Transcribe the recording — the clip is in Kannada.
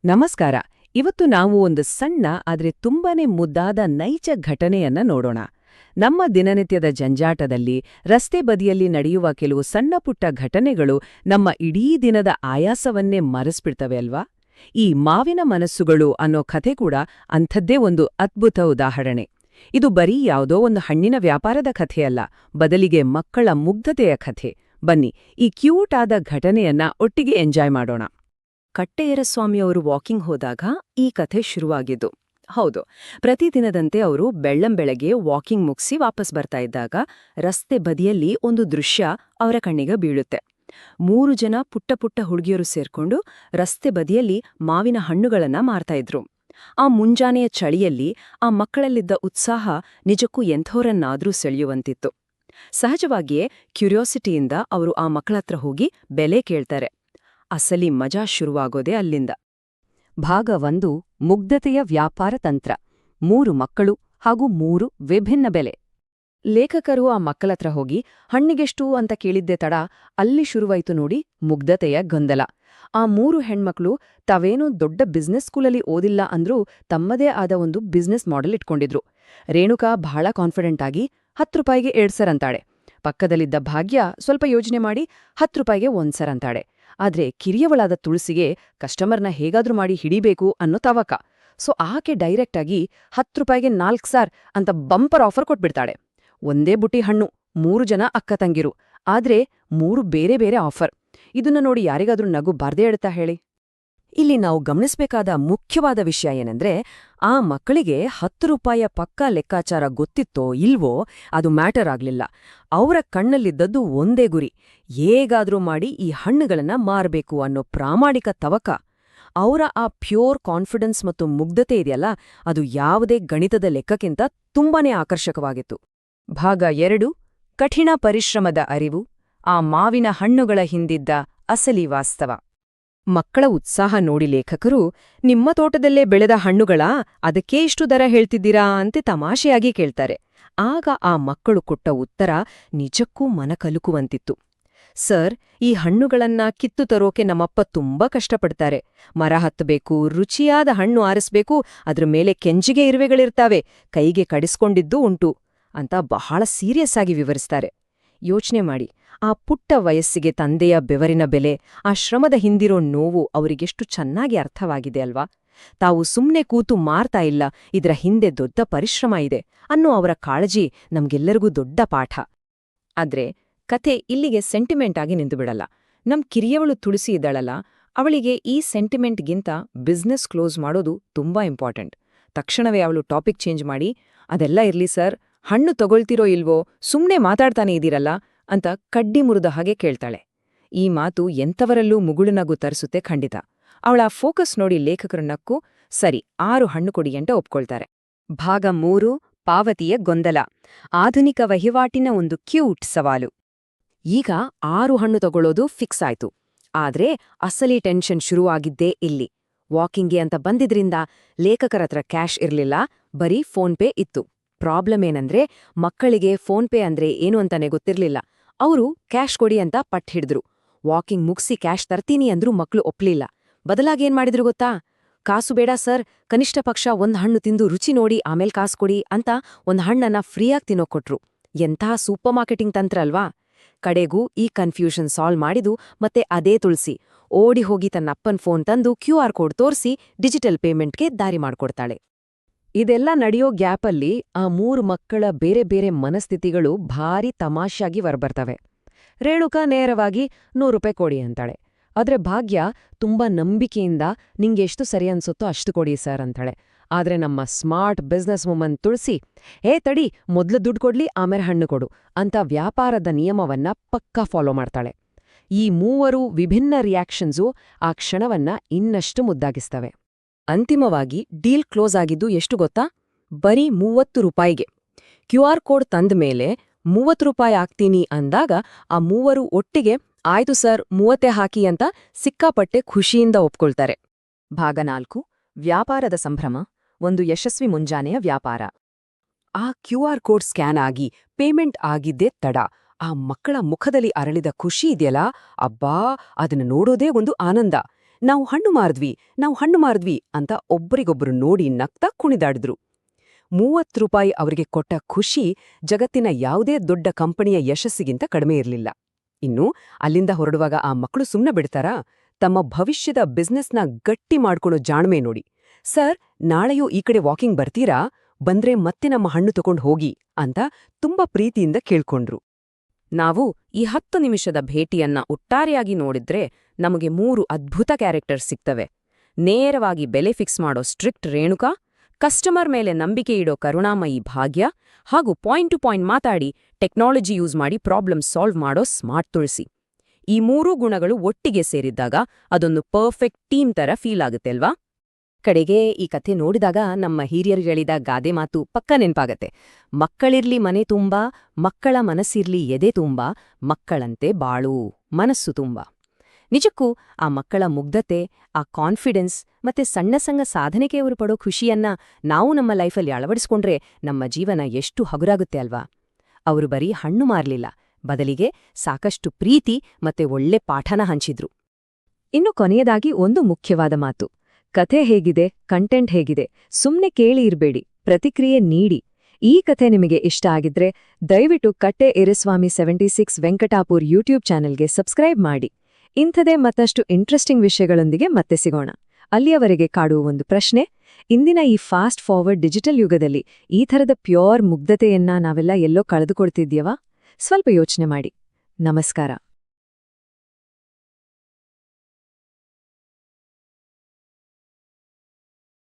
ನಮಸ್ಕಾರ. ಇವತ್ತು ನಾವು ಒಂದು ಸಣ್ಣ ಆದ್ರೆ ತುಂಬಾನೇ ಮುದ್ದಾದ ನೈಜ ಘಟನೆಯನ್ನ ನೋಡೋಣ. ನಮ್ಮ ದಿನನಿತ್ಯದ ಜಂಜಾಟದಲ್ಲಿ ರಸ್ತೆ ಬದಿಯಲ್ಲಿ ನಡೆಯುವ ಕೆಲವು ಸಣ್ಣಪುಟ್ಟ ಘಟನೆಗಳು ನಮ್ಮ ಇಡೀ ದಿನದ ಆಯಾಸವನ್ನೇ ಮರೆಸ್ಬಿಡ್ತವೆ ಅಲ್ವಾ? ಈ ಮಾವಿನ ಮನಸ್ಸುಗಳು ಅನ್ನೋ ಕಥೆ ಕೂಡ ಅಂಥದ್ದೇ ಒಂದು ಅದ್ಭುತ ಉದಾಹರಣೆ. ಇದು ಬರೀ ಯಾವುದೋ ಒಂದು ಹಣ್ಣಿನ ವ್ಯಾಪಾರದ ಕಥೆಯಲ್ಲ, ಬದಲಿಗೆ ಮಕ್ಕಳ ಮುಗ್ಧತೆಯ ಕಥೆ. ಬನ್ನಿ, ಈ ಕ್ಯೂಟ್ ಆದ ಘಟನೆಯನ್ನ ಒಟ್ಟಿಗೆ ಎಂಜಾಯ್ ಮಾಡೋಣ. ಕಟ್ಟೆಯರಸ್ವಾಮಿಯವರು ವಾಕಿಂಗ್ ಹೋದಾಗ ಈ ಕಥೆ ಶುರುವಾಗಿದ್ದು. ಹೌದು, ಪ್ರತಿದಿನದಂತೆ ಅವರು ಬೆಳ್ಳಂಬೆಳಗ್ಗೆ ವಾಕಿಂಗ್ ಮುಗಿಸಿ ವಾಪಸ್ ಬರ್ತಾ ಇದ್ದಾಗ ರಸ್ತೆ ಬದಿಯಲ್ಲಿ ಒಂದು ದೃಶ್ಯ ಅವರ ಕಣ್ಣಿಗೆ ಬೀಳುತ್ತೆ. 3 ಜನ ಪುಟ್ಟ ಪುಟ್ಟ ಹುಡುಗಿಯರು ಸೇರ್ಕೊಂಡು ರಸ್ತೆ ಬದಿಯಲ್ಲಿ ಮಾವಿನ ಹಣ್ಣುಗಳನ್ನ ಮಾರ್ತಾ ಇದ್ರು. ಆ ಮುಂಜಾನೆಯ ಚಳಿಯಲ್ಲಿ ಆ ಮಕ್ಕಳಲ್ಲಿದ್ದ ಉತ್ಸಾಹ ನಿಜಕ್ಕೂ ಎಂಥೋರನ್ನಾದ್ರೂ ಸೆಳೆಯುವಂತಿತ್ತು. ಸಹಜವಾಗಿಯೇ ಕ್ಯೂರಿಯಾಸಿಟಿಯಿಂದ ಅವರು ಆ ಮಕ್ಕಳತ್ರ ಹೋಗಿ ಬೆಲೆ ಕೇಳ್ತಾರೆ. ಅಸಲಿ ಮಜಾ ಶುರುವಾಗೋದೇ ಅಲ್ಲಿಂದ. ಭಾಗ 1: ಮುಗ್ಧತೆಯ ವ್ಯಾಪಾರ ತಂತ್ರ. 3 ಮಕ್ಕಳು ಹಾಗೂ 3 ವಿಭಿನ್ನ ಬೆಲೆ. ಲೇಖಕರು ಆ ಮಕ್ಕಳತ್ರ ಹೋಗಿ ಹಣ್ಣಿಗೆಷ್ಟು ಅಂತ ಕೇಳಿದ್ದೆ ತಡ ಅಲ್ಲಿ ಶುರುವಾಯಿತು ನೋಡಿ ಮುಗ್ಧತೆಯ ಗೊಂದಲ. ಆ 3 ಹೆಣ್ಮಕ್ಳು ತಾವೇನೂ ದೊಡ್ಡ ಬಿಸ್ನೆಸ್ ಸ್ಕೂಲಲ್ಲಿ ಓದಿಲ್ಲ ಅಂದ್ರೂ ತಮ್ಮದೇ ಆದ ಒಂದು ಬಿಸ್ನೆಸ್ ಮಾಡೆಲ್ ಇಟ್ಕೊಂಡಿದ್ರು. ರೇಣುಕಾ ಬಹಳ ಕಾನ್ಫಿಡೆಂಟ್ ಆಗಿ 10 ರೂಪಾಯಿಗೆ 2 ಸರ್ ಅಂತಾಳೆ. ಪಕ್ಕದಲ್ಲಿದ್ದ ಭಾಗ್ಯ ಸ್ವಲ್ಪ ಯೋಚನೆ ಮಾಡಿ 10 ರೂಪಾಯಿಗೆ 1 ಸರ್ ಅಂತಾಳೆ. ಆದ್ರೆ ಕಿರಿಯವಳಾದ ತುಳಸಿಗೆ ಕಸ್ಟಮರ್ನ ಹೇಗಾದ್ರೂ ಮಾಡಿ ಹಿಡಿಬೇಕು ಅನ್ನೋ ತವಕ. ಸೊ ಆಕೆ ಡೈರೆಕ್ಟ್ ಆಗಿ 10 ರೂಪಾಯಿಗೆ 4 ಸಾರ್ ಅಂತ ಬಂಪರ್ ಆಫರ್ ಕೊಟ್ಬಿಡ್ತಾಳೆ. ಒಂದೇ ಬುಟ್ಟಿ ಹಣ್ಣು, 3 ಜನ ಅಕ್ಕ ತಂಗಿರು, ಆದ್ರೆ 3 ಬೇರೆ ಬೇರೆ ಆಫರ್. ಇದನ್ನ ನೋಡಿ ಯಾರಿಗಾದ್ರೂ ನಗು ಬಾರ್ದೇ ಇಡುತ್ತಾ ಹೇಳಿ? ಇಲ್ಲಿ ನಾವು ಗಮನಿಸಬೇಕಾದ ಮುಖ್ಯವಾದ ವಿಷಯ ಏನಂದ್ರೆ, ಆ ಮಕ್ಕಳಿಗೆ 10 ರೂಪಾಯಿಯ ಪಕ್ಕಾ ಲೆಕ್ಕಾಚಾರ ಗೊತ್ತಿತ್ತೋ ಇಲ್ವೋ ಅದು ಮ್ಯಾಟರ್ ಆಗ್ಲಿಲ್ಲ. ಅವರ ಕಣ್ಣಲ್ಲಿದ್ದದ್ದು ಒಂದೇ ಗುರಿ: ಹೇಗಾದ್ರೂ ಮಾಡಿ ಈ ಹಣ್ಣುಗಳನ್ನ ಮಾರ್ಬೇಕು ಅನ್ನೋ ಪ್ರಾಮಾಣಿಕ ತವಕ. ಅವರ ಆ ಪ್ಯೂರ್ ಕಾನ್ಫಿಡೆನ್ಸ್ ಮತ್ತು ಮುಗ್ಧತೆ ಇದೆಯಲ್ಲ, ಅದು ಯಾವುದೇ ಗಣಿತದ ಲೆಕ್ಕಕ್ಕಿಂತ ತುಂಬಾನೇ ಆಕರ್ಷಕವಾಗಿತ್ತು. ಭಾಗ 2: ಕಠಿಣ ಪರಿಶ್ರಮದ ಅರಿವು. ಆ ಮಾವಿನ ಹಣ್ಣುಗಳ ಹಿಂದಿದ್ದ ಅಸಲಿ ವಾಸ್ತವ. ಮಕ್ಕಳ ಉತ್ಸಾಹ ನೋಡಿ ಲೇಖಕರು, ನಿಮ್ಮ ತೋಟದಲ್ಲೇ ಬೆಳೆದ ಹಣ್ಣುಗಳಾ, ಅದಕ್ಕೇ ಇಷ್ಟು ದರ ಹೇಳ್ತಿದ್ದೀರಾ ಅಂತೆ ತಮಾಷೆಯಾಗಿ ಕೇಳ್ತಾರೆ. ಆಗ ಆ ಮಕ್ಕಳು ಕೊಟ್ಟ ಉತ್ತರ ನಿಜಕ್ಕೂ ಮನಕಲುಕುವಂತಿತ್ತು. ಸರ್, ಈ ಹಣ್ಣುಗಳನ್ನ ಕಿತ್ತು ತರೋಕೆ ನಮ್ಮಪ್ಪ ತುಂಬಾ ಕಷ್ಟಪಡ್ತಾರೆ. ಮರ ಹತ್ತಬೇಕು, ರುಚಿಯಾದ ಹಣ್ಣು ಆರಿಸ್ಬೇಕು, ಅದ್ರ ಮೇಲೆ ಕೆಂಜಿಗೆ ಇರುವೆಗಳಿರ್ತಾವೆ, ಕೈಗೆ ಕಡಿಸ್ಕೊಂಡಿದ್ದೂ ಉಂಟು ಅಂತ ಬಹಳ ಸೀರಿಯಸ್ ಆಗಿ ವಿವರಿಸ್ತಾರೆ. ಯೋಚನೆ ಮಾಡಿ, ಆ ಪುಟ್ಟ ವಯಸ್ಸಿಗೆ ತಂದೆಯ ಬೆವರಿನ ಬೆಲೆ, ಆ ಶ್ರಮದ ಹಿಂದಿರೋ ನೋವು ಅವರಿಗೆಷ್ಟು ಚೆನ್ನಾಗಿ ಅರ್ಥವಾಗಿದೆ ಅಲ್ವಾ? ತಾವು ಸುಮ್ನೆ ಕೂತು ಮಾರ್ತಾ ಇಲ್ಲ, ಇದರ ಹಿಂದೆ ದೊಡ್ಡ ಪರಿಶ್ರಮ ಇದೆ ಅನ್ನೋ ಅವರ ಕಾಳಜಿ ನಮ್ಗೆಲ್ಲರಿಗೂ ದೊಡ್ಡ ಪಾಠ. ಆದ್ರೆ ಕಥೆ ಇಲ್ಲಿಗೆ ಸೆಂಟಿಮೆಂಟ್ ಆಗಿ ನಿಂತುಬಿಡಲ್ಲ. ನಮ್ ಕಿರಿಯವಳು ತುಳಸಿ ಇದ್ದಾಳಲ್ಲ, ಅವಳಿಗೆ ಈ ಸೆಂಟಿಮೆಂಟ್ಗಿಂತ ಬಿಸ್ನೆಸ್ ಕ್ಲೋಸ್ ಮಾಡೋದು ತುಂಬಾ ಇಂಪಾರ್ಟೆಂಟ್. ತಕ್ಷಣವೇ ಅವಳು ಟಾಪಿಕ್ ಚೇಂಜ್ ಮಾಡಿ, ಅದೆಲ್ಲ ಇರ್ಲಿ ಸರ್, ಹಣ್ಣು ತಗೊಳ್ತಿರೋ ಇಲ್ವೋ, ಸುಮ್ನೆ ಮಾತಾಡ್ತಾನೆ ಇದೀರಲ್ಲ ಅಂತ ಕಡ್ಡಿ ಮುರಿದ ಹಾಗೆ ಕೇಳ್ತಾಳೆ. ಈ ಮಾತು ಎಂಥವರಲ್ಲೂ ಮುಗುಳುನಗು ತರಿಸುತ್ತೆ ಖಂಡಿತ. ಅವಳ ಫೋಕಸ್ ನೋಡಿ ಲೇಖಕರನ್ನಕ್ಕೂ ಸರಿ 6 ಹಣ್ಣು ಕೊಡಿ ಅಂತ ಒಪ್ಕೊಳ್ತಾರೆ. ಭಾಗ 3: ಪಾವತಿಯ ಗೊಂದಲ. ಆಧುನಿಕ ವಹಿವಾಟಿನ ಒಂದು ಕ್ಯೂಟ್ ಸವಾಲು. ಈಗ 6 ಹಣ್ಣು ತಗೊಳ್ಳೋದು ಫಿಕ್ಸ್ ಆಯ್ತು. ಆದ್ರೆ ಅಸಲಿ ಟೆನ್ಷನ್ ಶುರುವಾಗಿದ್ದೇ ಇಲ್ಲಿ. ವಾಕಿಂಗ್ಗೆ ಅಂತ ಬಂದಿದ್ರಿಂದ ಲೇಖಕರತ್ರ ಕ್ಯಾಶ್ ಇರ್ಲಿಲ್ಲ, ಬರೀ ಫೋನ್ಪೇ ಇತ್ತು. ಪ್ರಾಬ್ಲಮ್ ಏನಂದ್ರೆ, ಮಕ್ಕಳಿಗೆ ಫೋನ್ಪೇ ಅಂದ್ರೆ ಏನು ಅಂತಾನೆ ಗೊತ್ತಿರ್ಲಿಲ್ಲ. ಅವರು ಕ್ಯಾಶ್ ಕೊಡಿ ಅಂತ ಪಟ್ ಹಿಡಿದ್ರು. ವಾಕಿಂಗ್ ಮುಗ್ಸಿ ಕ್ಯಾಶ್ ತರ್ತೀನಿ ಅಂದ್ರೂ ಮಕ್ಳು ಒಪ್ಲಿಲ್ಲ. ಬದಲಾಗೇನ್ ಮಾಡಿದ್ರು ಗೊತ್ತಾ? ಕಾಸು ಬೇಡ ಸರ್, ಕನಿಷ್ಠ ಪಕ್ಷ 1 ಹಣ್ಣು ತಿಂದು ರುಚಿ ನೋಡಿ ಆಮೇಲ್ ಕಾಸು ಕೊಡಿ ಅಂತ 1 ಹಣ್ಣನ್ನ ಫ್ರೀಯಾಗಿ ತಿನ್ನೋಕೊಟ್ರು. ಎಂಥ ಸೂಪರ್ ಮಾರ್ಕೆಟಿಂಗ್ ತಂತ್ರ ಅಲ್ವಾ? ಕಡೆಗೂ ಈ ಕನ್ಫ್ಯೂಷನ್ ಸಾಲ್ವ್ ಮಾಡಿದು ಮತ್ತೆ ಅದೇ ತುಳಸಿ ಓಡಿ ಹೋಗಿ ತನ್ನಪ್ಪನ್ ಫೋನ್ ತಂದು QR ಕೋಡ್ ತೋರಿಸಿ ಡಿಜಿಟಲ್ ಪೇಮೆಂಟ್ಗೆ ದಾರಿ ಮಾಡ್ಕೊಡ್ತಾಳೆ. ಇದೆಲ್ಲ ನಡೆಯೋ ಗ್ಯಾಪಲ್ಲಿ ಆ 3 ಮಕ್ಕಳ ಬೇರೆ ಬೇರೆ ಮನಸ್ಥಿತಿಗಳು ಭಾರಿ ತಮಾಷೆಯಾಗಿ ಹೊರಬರ್ತವೆ. ರೇಣುಕಾ ನೇರವಾಗಿ 100 ರೂಪಾಯಿ ಕೊಡಿ ಅಂತಾಳೆ. ಆದ್ರೆ ಭಾಗ್ಯ ತುಂಬಾ ನಂಬಿಕೆಯಿಂದ ನಿಂಗೆ ಎಷ್ಟು ಸರಿ ಅನ್ಸುತ್ತೋ ಅಷ್ಟು ಕೊಡಿ ಸರ್ ಅಂತಾಳೆ. ಆದ್ರೆ ನಮ್ಮ ಸ್ಮಾರ್ಟ್ ಬಿಸ್ನೆಸ್ ವುಮನ್ ತುಳಸಿ, ತಡಿ, ಮೊದ್ಲು ದುಡ್ಡು ಕೊಡ್ಲಿ ಆಮೇಲೆ ಹಣ್ಣು ಕೊಡು ಅಂತ ವ್ಯಾಪಾರದ ನಿಯಮವನ್ನ ಪಕ್ಕಾ ಫಾಲೋ ಮಾಡ್ತಾಳೆ. ಈ 3 ವಿಭಿನ್ನ ರಿಯಾಕ್ಷನ್ಸು ಆ ಕ್ಷಣವನ್ನ ಇನ್ನಷ್ಟು ಮುದ್ದಾಗಿಸ್ತವೆ. ಅಂತಿಮವಾಗಿ ಡೀಲ್ ಕ್ಲೋಸ್ ಆಗಿದ್ದು ಎಷ್ಟು ಗೊತ್ತಾ? ಬರೀ 30 ರೂಪಾಯಿಗೆ. QR ಕೋಡ್ ತಂದ ಮೇಲೆ 30 ರೂಪಾಯಿ ಆಗ್ತೀನಿ ಅಂದಾಗ ಆ 3 ಒಟ್ಟಿಗೆ ಆಯ್ತು ಸರ್ 30 ಹಾಕಿ ಅಂತ ಸಿಕ್ಕಾಪಟ್ಟೆ ಖುಷಿಯಿಂದ ಒಪ್ಕೊಳ್ತಾರೆ. ಭಾಗ 4: ವ್ಯಾಪಾರದ ಸಂಭ್ರಮ. ಒಂದು ಯಶಸ್ವಿ ಮುಂಜಾನೆಯ ವ್ಯಾಪಾರ. ಆ QR ಕೋಡ್ ಸ್ಕ್ಯಾನ್ ಆಗಿ ಪೇಮೆಂಟ್ ಆಗಿದ್ದೇ ತಡ ಆ ಮಕ್ಕಳ ಮುಖದಲ್ಲಿ ಅರಳಿದ ಖುಷಿ ಇದೆಯಲ್ಲ, ಅಬ್ಬಾ, ಅದನ್ನ ನೋಡೋದೇ ಒಂದು ಆನಂದ. ನಾವು ಹಣ್ಣು ಮಾರಿದ್ವಿ ಅಂತ ಒಬ್ಬರಿಗೊಬ್ಬರು ನೋಡಿ ನಗ್ತಾ ಕುಣಿದಾಡಿದ್ರು. 30 ರೂಪಾಯಿ ಅವರಿಗೆ ಕೊಟ್ಟ ಖುಷಿ ಜಗತ್ತಿನ ಯಾವುದೇ ದೊಡ್ಡ ಕಂಪನಿಯ ಯಶಸ್ಸಿಗಿಂತ ಕಡಿಮೆ ಇರಲಿಲ್ಲ. ಇನ್ನು ಅಲ್ಲಿಂದ ಹೊರಡುವಾಗ ಆ ಮಕ್ಕಳು ಸುಮ್ನೆ ಬಿಡ್ತಾರಾ? ತಮ್ಮ ಭವಿಷ್ಯದ ಬಿಸ್ನೆಸ್ನ ಗಟ್ಟಿ ಮಾಡ್ಕೊಳ್ಳೋ ಜಾಣ್ಮೆ ನೋಡಿ. ಸರ್, ನಾಳೆಯೂ ಈ ಕಡೆ ವಾಕಿಂಗ್ ಬರ್ತೀರಾ? ಬಂದ್ರೆ ಮತ್ತೆ ನಮ್ಮ ಹಣ್ಣು ತಗೊಂಡು ಹೋಗಿ ಅಂತ ತುಂಬಾ ಪ್ರೀತಿಯಿಂದ ಕೇಳ್ಕೊಂಡ್ರು. ನಾವು ಈ 10 ನಿಮಿಷದ ಭೇಟಿಯನ್ನ ಒಟ್ಟಾರೆಯಾಗಿ ನೋಡಿದ್ರೆ ನಮಗೆ 3 ಅದ್ಭುತ ಕ್ಯಾರೆಕ್ಟರ್ ಸಿಗ್ತವೆ. ನೇರವಾಗಿ ಬೆಲೆ ಫಿಕ್ಸ್ ಮಾಡೋ ಸ್ಟ್ರಿಕ್ಟ್ ರೇಣುಕಾ, ಕಸ್ಟಮರ್ ಮೇಲೆ ನಂಬಿಕೆ ಇಡೋ ಕರುಣಾಮಯಿ ಭಾಗ್ಯ, ಹಾಗೂ ಪಾಯಿಂಟ್ ಟು ಪಾಯಿಂಟ್ ಮಾತಾಡಿ ಟೆಕ್ನಾಲಜಿ ಯೂಸ್ ಮಾಡಿ ಪ್ರಾಬ್ಲಮ್ ಸಾಲ್ವ್ ಮಾಡೋ ಸ್ಮಾರ್ಟ್ ತುಳಸಿ. ಈ 3 ಗುಣಗಳು ಒಟ್ಟಿಗೆ ಸೇರಿದ್ದಾಗ ಅದೊಂದು ಪರ್ಫೆಕ್ಟ್ ಟೀಮ್ ತರ ಫೀಲ್ ಆಗುತ್ತೆ ಅಲ್ವಾ? ಕಡೆಗೆ ಈ ಕಥೆ ನೋಡಿದಾಗ ನಮ್ಮ ಹಿರಿಯರು ಹೇಳಿದ ಗಾದೆ ಮಾತು ಪಕ್ಕ ನೆನ್ಪಾಗತ್ತೆ. ಮಕ್ಕಳಿರ್ಲಿ ಮನೆ ತುಂಬಾ, ಮಕ್ಕಳ ಮನಸ್ಸಿರ್ಲಿ ಎದೆ ತುಂಬಾ, ಮಕ್ಕಳಂತೆ ಬಾಳು ಮನಸ್ಸು ತುಂಬಾ. ನಿಜಕ್ಕೂ ಆ ಮಕ್ಕಳ ಮುಗ್ಧತೆ, ಆ ಕಾನ್ಫಿಡೆನ್ಸ್ ಮತ್ತೆ ಸಣ್ಣ ಸಣ್ಣ ಸಾಧನೆಗೆ ಅವರು ಪಡೋ ಖುಷಿಯನ್ನ ನಾವು ನಮ್ಮ ಲೈಫಲ್ಲಿ ಅಳವಡಿಸ್ಕೊಂಡ್ರೆ ನಮ್ಮ ಜೀವನ ಎಷ್ಟು ಹಗುರಾಗುತ್ತೆ ಅಲ್ವಾ? ಅವರು ಬರೀ ಹಣ್ಣು ಮಾರ್ಲಿಲ್ಲ, ಬದಲಿಗೆ ಸಾಕಷ್ಟು ಪ್ರೀತಿ ಮತ್ತೆ ಒಳ್ಳೆ ಪಾಠನ ಹಂಚಿದ್ರು. ಇನ್ನು ಕೊನೆಯದಾಗಿ ಒಂದು ಮುಖ್ಯವಾದ ಮಾತು. ಕಥೆ ಹೇಗಿದೆ, ಕಂಟೆಂಟ್ ಹೇಗಿದೆ, ಸುಮ್ನೆ ಕೇಳಿ ಇರ್ಬೇಡಿ, ಪ್ರತಿಕ್ರಿಯೆ ನೀಡಿ. ಈ ಕಥೆ ನಿಮಗೆ ಇಷ್ಟ ಆಗಿದ್ರೆ ದಯವಿಟ್ಟು ಕಟ್ಟೆ ಇರಿಸ್ವಾಮಿ 76 ವೆಂಕಟಾಪುರ್ ಯೂಟ್ಯೂಬ್ ಚಾನೆಲ್ಗೆ ಸಬ್ಸ್ಕ್ರೈಬ್ ಮಾಡಿ. ಇಂಥದೇ ಮತ್ತಷ್ಟು ಇಂಟ್ರೆಸ್ಟಿಂಗ್ ವಿಷಯಗಳೊಂದಿಗೆ ಮತ್ತೆ ಸಿಗೋಣ. ಅಲ್ಲಿಯವರೆಗೆ ಕಾಡುವ ಒಂದು ಪ್ರಶ್ನೆ: ಇಂದಿನ ಈ ಫಾಸ್ಟ್ ಫಾರ್ವರ್ಡ್ ಡಿಜಿಟಲ್ ಯುಗದಲ್ಲಿ ಈ ಥರದ ಪ್ಯೂರ್ ಮುಗ್ಧತೆಯನ್ನ ನಾವೆಲ್ಲ ಎಲ್ಲೋ ಕಳೆದುಕೊಳ್ತಿದ್ಯವಾ? ಸ್ವಲ್ಪ ಯೋಚನೆ ಮಾಡಿ. ನಮಸ್ಕಾರ.